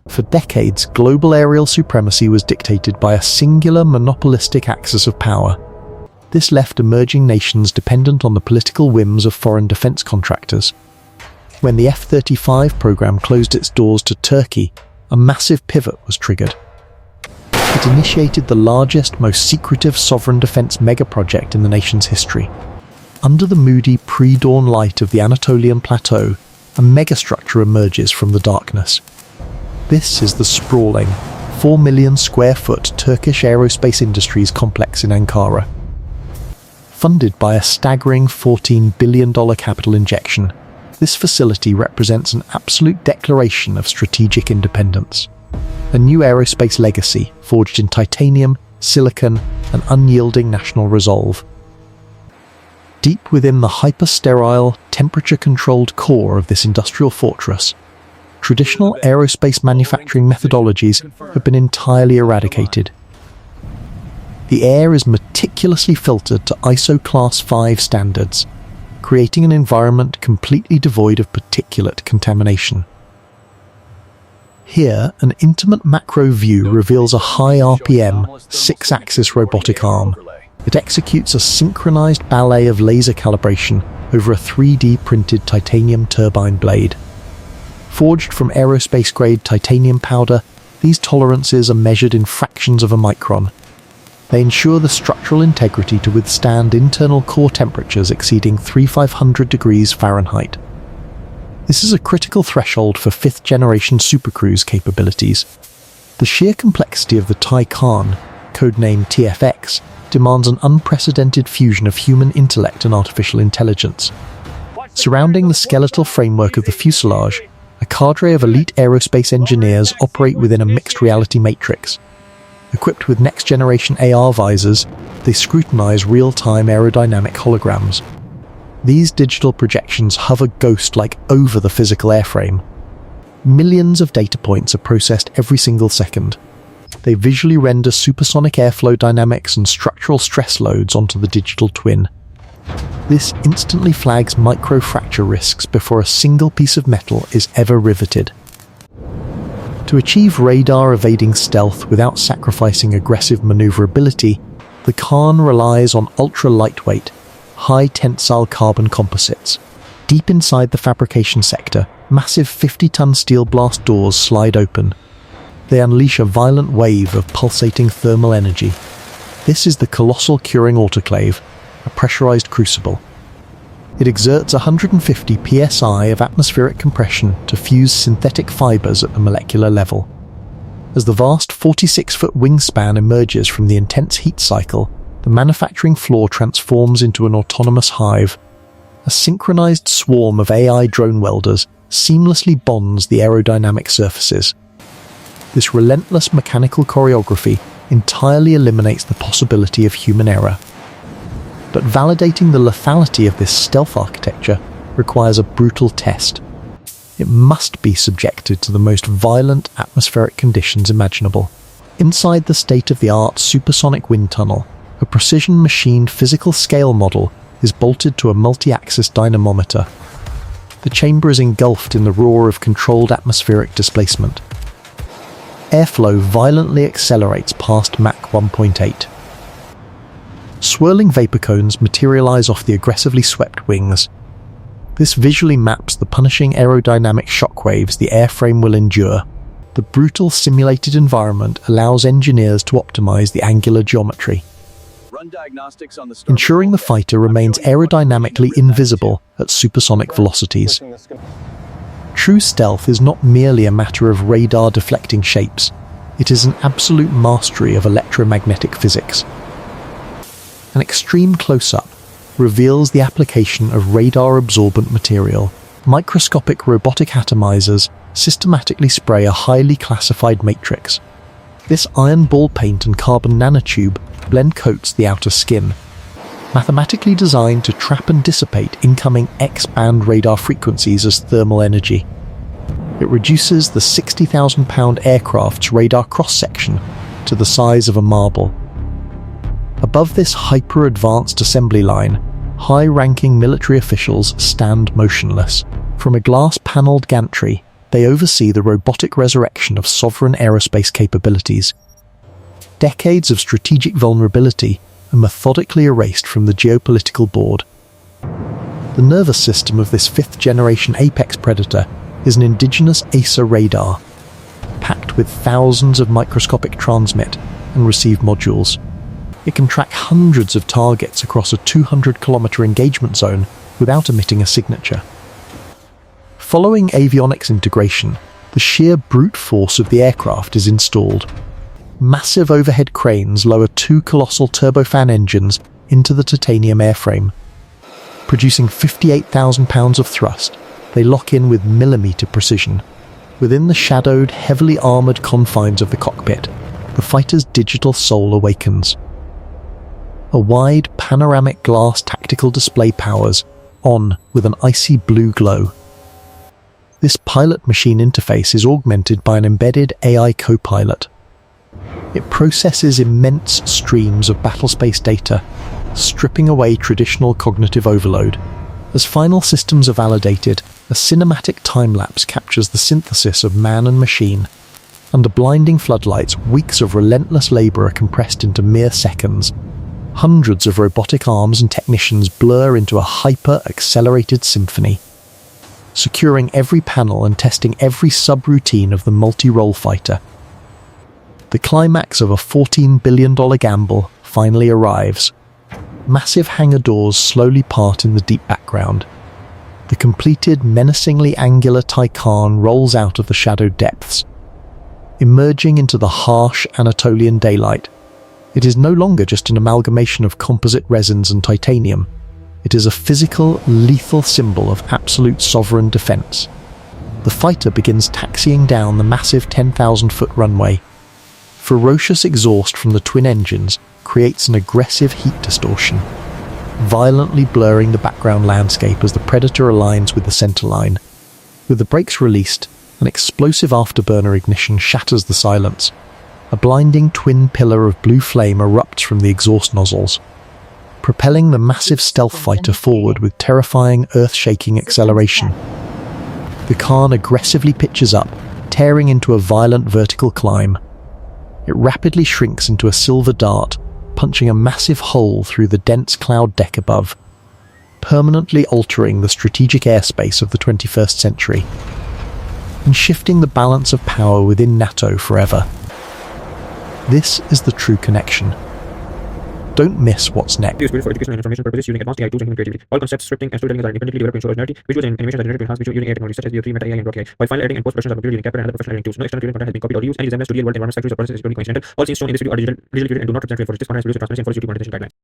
For decades, global aerial supremacy was dictated by a singular monopolistic axis of power. This left emerging nations dependent on the political whims of foreign defense contractors. When the F-35 program closed its doors to Turkey, a massive pivot was triggered. It initiated the largest, most secretive sovereign defense megaproject in the nation's history. Under the moody pre-dawn light of the Anatolian plateau, a megastructure emerges from the darkness. This is the sprawling, 4 million square foot Turkish Aerospace Industries complex in Ankara. Funded by a staggering $14 billion capital injection, this facility represents an absolute declaration of strategic independence. A new aerospace legacy forged in titanium, silicon, and unyielding national resolve. Deep within the hyper-sterile, temperature-controlled core of this industrial fortress, traditional aerospace manufacturing methodologies have been entirely eradicated. The air is meticulously filtered to ISO Class 5 standards, creating an environment completely devoid of particulate contamination. Here, an intimate macro view reveals a high RPM, 6-axis robotic arm. It executes a synchronized ballet of laser calibration over a 3D printed titanium turbine blade. Forged from aerospace-grade titanium powder, these tolerances are measured in fractions of a micron. They ensure the structural integrity to withstand internal core temperatures exceeding 3,500 degrees Fahrenheit. This is a critical threshold for 5th-generation supercruise capabilities. The sheer complexity of the KAAN, codenamed TFX, demands an unprecedented fusion of human intellect and artificial intelligence. Surrounding the skeletal framework of the fuselage, a cadre of elite aerospace engineers operate within a mixed reality matrix. Equipped with next-generation AR visors, they scrutinize real-time aerodynamic holograms. These digital projections hover ghost-like over the physical airframe. Millions of data points are processed every single second. They visually render supersonic airflow dynamics and structural stress loads onto the digital twin. This instantly flags microfracture risks before a single piece of metal is ever riveted. To achieve radar-evading stealth without sacrificing aggressive maneuverability, the KAAN relies on ultra-lightweight, high-tensile carbon composites. Deep inside the fabrication sector, massive 50-ton steel blast doors slide open. They unleash a violent wave of pulsating thermal energy. This is the colossal curing autoclave, a pressurized crucible. It exerts 150 psi of atmospheric compression to fuse synthetic fibers at the molecular level. As the vast 46-foot wingspan emerges from the intense heat cycle, the manufacturing floor transforms into an autonomous hive. A synchronized swarm of AI drone welders seamlessly bonds the aerodynamic surfaces. This relentless mechanical choreography entirely eliminates the possibility of human error. But validating the lethality of this stealth architecture requires a brutal test. It must be subjected to the most violent atmospheric conditions imaginable. Inside the state-of-the-art supersonic wind tunnel, a precision-machined physical scale model is bolted to a multi-axis dynamometer. The chamber is engulfed in the roar of controlled atmospheric displacement. Airflow violently accelerates past Mach 1.8. Swirling vapor cones materialize off the aggressively swept wings. This visually maps the punishing aerodynamic shockwaves the airframe will endure. The brutal simulated environment allows engineers to optimize the angular geometry, ensuring the fighter remains aerodynamically invisible at supersonic velocities. True stealth is not merely a matter of radar deflecting shapes, it is an absolute mastery of electromagnetic physics. An extreme close-up reveals the application of radar-absorbent material. Microscopic robotic atomizers systematically spray a highly classified matrix. This iron ball paint and carbon nanotube blend coats the outer skin, mathematically designed to trap and dissipate incoming X-band radar frequencies as thermal energy. It reduces the 60,000-pound aircraft's radar cross-section to the size of a marble. Above this hyper-advanced assembly line, high-ranking military officials stand motionless. From a glass-panelled gantry, They oversee the robotic resurrection of sovereign aerospace capabilities. Decades of strategic vulnerability are methodically erased from the geopolitical board. The nervous system of this fifth-generation apex predator is an indigenous AESA radar, packed with thousands of microscopic transmit and receive modules. It can track hundreds of targets across a 200-kilometer engagement zone without emitting a signature. Following avionics integration, the sheer brute force of the aircraft is installed. Massive overhead cranes lower 2 colossal turbofan engines into the titanium airframe. Producing 58,000 pounds of thrust, they lock in with millimeter precision. Within the shadowed, heavily armoured confines of the cockpit, the fighter's digital soul awakens. A wide, panoramic glass tactical display powers on with an icy blue glow. This pilot-machine interface is augmented by an embedded AI co-pilot. It processes immense streams of battlespace data, stripping away traditional cognitive overload. As final systems are validated, a cinematic time-lapse captures the synthesis of man and machine. Under blinding floodlights, weeks of relentless labour are compressed into mere seconds. Hundreds of robotic arms and technicians blur into a hyper-accelerated symphony, securing every panel and testing every subroutine of the multi-role fighter. The climax of a $14 billion gamble finally arrives. Massive hangar doors slowly part in the deep background. The completed, menacingly angular KAAN rolls out of the shadowed depths, emerging into the harsh Anatolian daylight. It is no longer just an amalgamation of composite resins and titanium. It is a physical, lethal symbol of absolute sovereign defense. The fighter begins taxiing down the massive 10,000-foot runway. Ferocious exhaust from the twin engines creates an aggressive heat distortion, violently blurring the background landscape as the Predator aligns with the center line. With the brakes released, an explosive afterburner ignition shatters the silence. A blinding twin pillar of blue flame erupts from the exhaust nozzles, propelling the massive stealth fighter forward with terrifying, earth-shaking acceleration. The KAAN aggressively pitches up, tearing into a violent vertical climb. It rapidly shrinks into a silver dart, punching a massive hole through the dense cloud deck above, permanently altering the strategic airspace of the 21st century, and shifting the balance of power within NATO forever. This is the true connection. Don't miss what's next. For educational and information purposes using advanced AI tools and human creativity. All concepts, scripting, and storytelling are independently developed to ensure originality. Visuals and animations are generated to enhance visual using AI technologies such as VO3, Meta AI, and Grok AI. While final editing and post-production are computer using Capture and other professional editing tools. No external creative content has been copied or used. Any resemblance to real-world environments, factories, or processes is purely coincidental. All scenes shown in this video are digitally created and do not represent real footage. This content is produced with transparency and full security monetization guidelines.